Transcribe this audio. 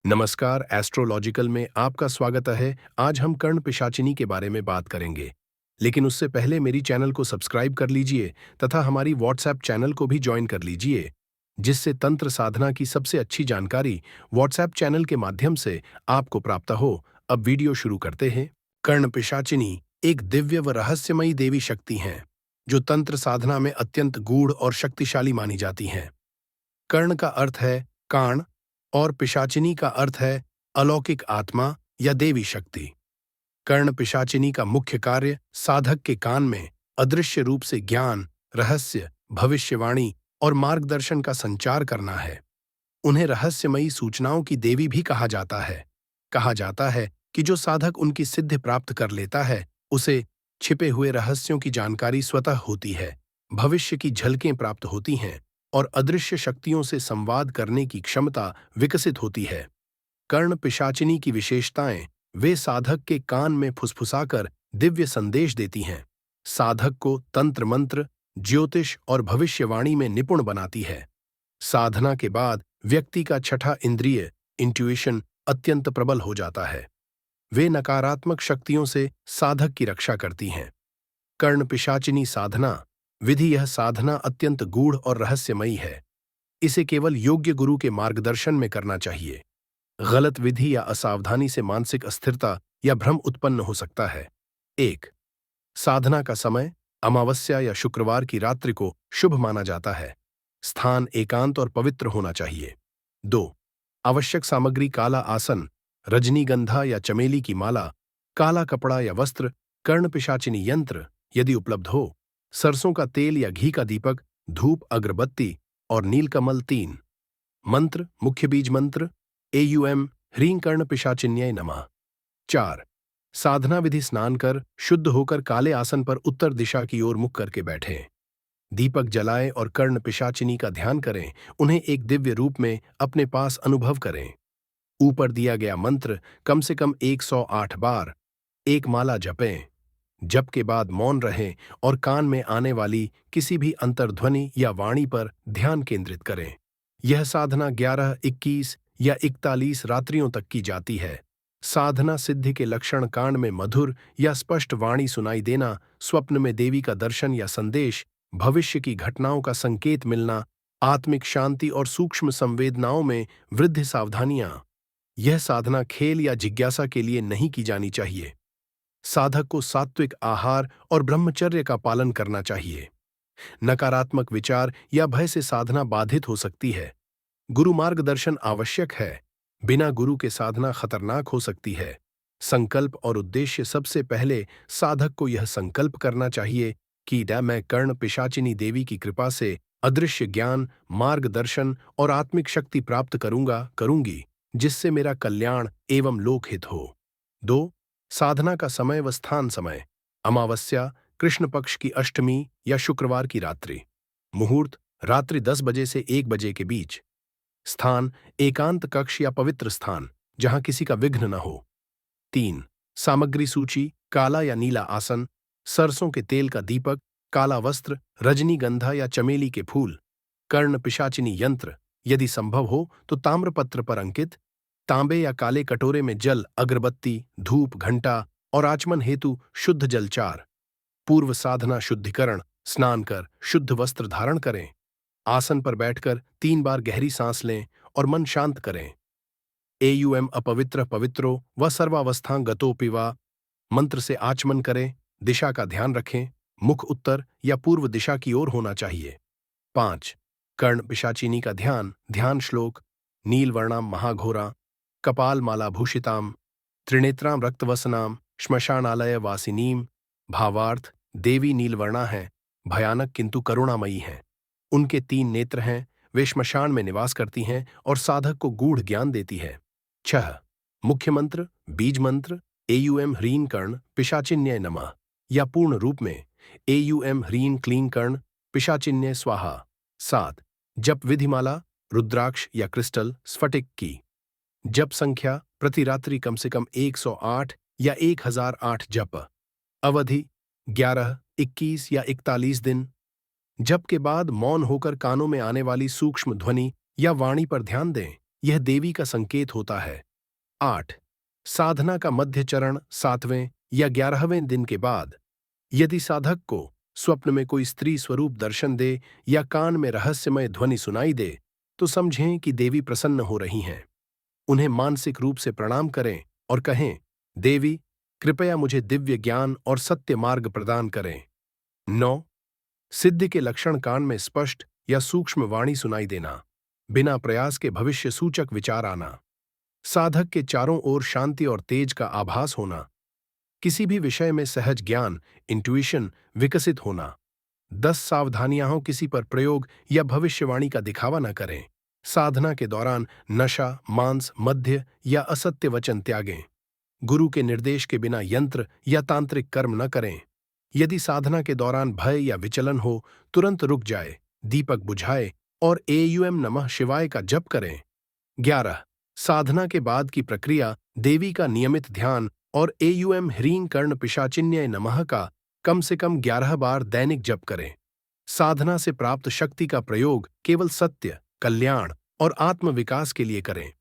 नमस्कार, एस्ट्रोलॉजिकल में आपका स्वागत है। आज हम कर्ण पिशाचिनी के बारे में बात करेंगे, लेकिन उससे पहले मेरी चैनल को सब्सक्राइब कर लीजिए तथा हमारी व्हाट्सएप चैनल को भी ज्वाइन कर लीजिए, जिससे तंत्र साधना की सबसे अच्छी जानकारी व्हाट्सएप चैनल के माध्यम से आपको प्राप्त हो। अब वीडियो शुरू करते हैं। कर्ण पिशाचिनी एक दिव्य व रहस्यमयी देवी शक्ति हैं, जो तंत्र साधना में अत्यंत गूढ़ और शक्तिशाली मानी जाती हैं। कर्ण का अर्थ है कान और पिशाचिनी का अर्थ है अलौकिक आत्मा या देवी शक्ति। कर्ण पिशाचिनी का मुख्य कार्य साधक के कान में अदृश्य रूप से ज्ञान, रहस्य, भविष्यवाणी और मार्गदर्शन का संचार करना है। उन्हें रहस्यमयी सूचनाओं की देवी भी कहा जाता है। कहा जाता है कि जो साधक उनकी सिद्धि प्राप्त कर लेता है, उसे छिपे हुए रहस्यों की जानकारी स्वतः होती है, भविष्य की झलकें प्राप्त होती हैं और अदृश्य शक्तियों से संवाद करने की क्षमता विकसित होती है। कर्ण पिशाचिनी की विशेषताएं वे साधक के कान में फुसफुसाकर दिव्य संदेश देती हैं, साधक को तंत्र मंत्र, ज्योतिष और भविष्यवाणी में निपुण बनाती है। साधना के बाद व्यक्ति का छठा इंद्रिय इंट्यूइशन अत्यंत प्रबल हो जाता है। वे नकारात्मक शक्तियों से साधक की रक्षा करती हैं। कर्ण पिशाचिनी साधना विधि यह साधना अत्यंत गूढ़ और रहस्यमयी है। इसे केवल योग्य गुरु के मार्गदर्शन में करना चाहिए। गलत विधि या असावधानी से मानसिक अस्थिरता या भ्रम उत्पन्न हो सकता है। 1. साधना का समय अमावस्या या शुक्रवार की रात्रि को शुभ माना जाता है। स्थान एकांत और पवित्र होना चाहिए। 2. आवश्यक सामग्री काला आसन, रजनीगंधा या चमेली की माला, काला कपड़ा या वस्त्र, कर्ण पिशाचिनी यंत्र यदि उपलब्ध हो, सरसों का तेल या घी का दीपक, धूप, अगरबत्ती और नीलकमल। 3. मंत्र मुख्य बीज मंत्र एयूएम ह्रीं कर्ण पिशाचिन्याय नमः। 4. साधना विधि स्नान कर शुद्ध होकर काले आसन पर उत्तर दिशा की ओर मुख करके बैठें। दीपक जलाएं और कर्ण पिशाचिनी का ध्यान करें। उन्हें एक दिव्य रूप में अपने पास अनुभव करें। ऊपर दिया गया मंत्र कम से कम 108 बार एक माला जपें। जप के बाद मौन रहें और कान में आने वाली किसी भी अंतर्ध्वनि या वाणी पर ध्यान केंद्रित करें। यह साधना 11, 21 या 41 रात्रियों तक की जाती है। साधना सिद्धि के लक्षण कान में मधुर या स्पष्ट वाणी सुनाई देना, स्वप्न में देवी का दर्शन या संदेश, भविष्य की घटनाओं का संकेत मिलना, आत्मिक शांति और सूक्ष्म संवेदनाओं में वृद्धि। सावधानियां, यह साधना खेल या जिज्ञासा के लिए नहीं की जानी चाहिए। साधक को सात्विक आहार और ब्रह्मचर्य का पालन करना चाहिए। नकारात्मक विचार या भय से साधना बाधित हो सकती है। गुरु मार्गदर्शन आवश्यक है। बिना गुरु के साधना खतरनाक हो सकती है। संकल्प और उद्देश्य सबसे पहले साधक को यह संकल्प करना चाहिए कि मैं कर्ण पिशाचिनी देवी की कृपा से अदृश्य ज्ञान, मार्गदर्शन और आत्मिक शक्ति प्राप्त करूंगी, जिससे मेरा कल्याण एवं लोकहित हो। 2. साधना का समय व स्थान समय अमावस्या, कृष्ण पक्ष की अष्टमी या शुक्रवार की रात्रि। मुहूर्त रात्रि 10 बजे से 1 बजे के बीच। स्थान एकांत कक्ष या पवित्र स्थान जहां किसी का विघ्न न हो। 3. सामग्री सूची काला या नीला आसन, सरसों के तेल का दीपक, काला वस्त्र, रजनीगंधा या चमेली के फूल, कर्ण पिशाचिनी यंत्र यदि संभव हो तो ताम्रपत्र पर अंकित, तांबे या काले कटोरे में जल, अगरबत्ती, धूप, घंटा और आचमन हेतु शुद्ध जल। 4. पूर्व साधना शुद्धिकरण स्नान कर शुद्ध वस्त्र धारण करें। आसन पर बैठकर 3 बार गहरी सांस लें और मन शांत करें। एयूएम अपवित्र पवित्रो व सर्वावस्थां गतोपिवा मंत्र से आचमन करें। दिशा का ध्यान रखें। मुख उत्तर या पूर्व दिशा की ओर होना चाहिए। 5. कर्ण पिशाचिनी का ध्यान श्लोक नीलवर्णाम महाघोरा कपाल माला भूषिताम त्रिनेत्राम रक्तवसनाम श्मशानालय वासिनीम। भावार्थ, देवी नीलवर्णा हैं, भयानक किंतु करुणामयी हैं। उनके 3 नेत्र हैं, वे श्मशान में निवास करती हैं और साधक को गूढ़ ज्ञान देती है। 6. मुख्य मंत्र बीज मंत्र एयूएम ह्रीं कर्ण पिशाचिन्याय नमः या पूर्ण रूप में एयूएम ह्रीं क्लीं कर्ण पिशाचिन्याय स्वाहा। 7. जप विधिमाला रुद्राक्ष या क्रिस्टल स्फटिक की। जप संख्या प्रति रात्रि कम से कम 108 या 1008 जप। अवधि 11, 21 या 41 दिन। जप के बाद मौन होकर कानों में आने वाली सूक्ष्म ध्वनि या वाणी पर ध्यान दें यह देवी का संकेत होता है। 8. साधना का मध्य चरण 7वें या 11वें दिन के बाद। यदि साधक को स्वप्न में कोई स्त्री स्वरूप दर्शन दे या कान में रहस्यमय ध्वनि सुनाई दे, तो समझें कि देवी प्रसन्न हो रही हैं। उन्हें मानसिक रूप से प्रणाम करें और कहें, देवी, कृपया मुझे दिव्य ज्ञान और सत्य मार्ग प्रदान करें। 9. सिद्धि के लक्षण कान में स्पष्ट या सूक्ष्म वाणी सुनाई देना, बिना प्रयास के भविष्य सूचक विचार आना, साधक के चारों ओर शांति और तेज का आभास होना, किसी भी विषय में सहज ज्ञान इंट्यूइशन विकसित होना। 10 सावधानियां हो, किसी पर प्रयोग या भविष्यवाणी का दिखावा न करें। साधना के दौरान नशा, मांस, मद्य या असत्य वचन त्यागें। गुरु के निर्देश के बिना यंत्र या तांत्रिक कर्म न करें। यदि साधना के दौरान भय या विचलन हो, तुरंत रुक जाए, दीपक बुझाए और एयूएम नमः शिवाय का जप करें। 11. साधना के बाद की प्रक्रिया देवी का नियमित ध्यान और एयूएम ह्रीं कर्ण पिशाचिन्याय नमः का कम से कम 11 बार दैनिक जप करें। साधना से प्राप्त शक्ति का प्रयोग केवल सत्य, कल्याण और आत्म विकास के लिए करें।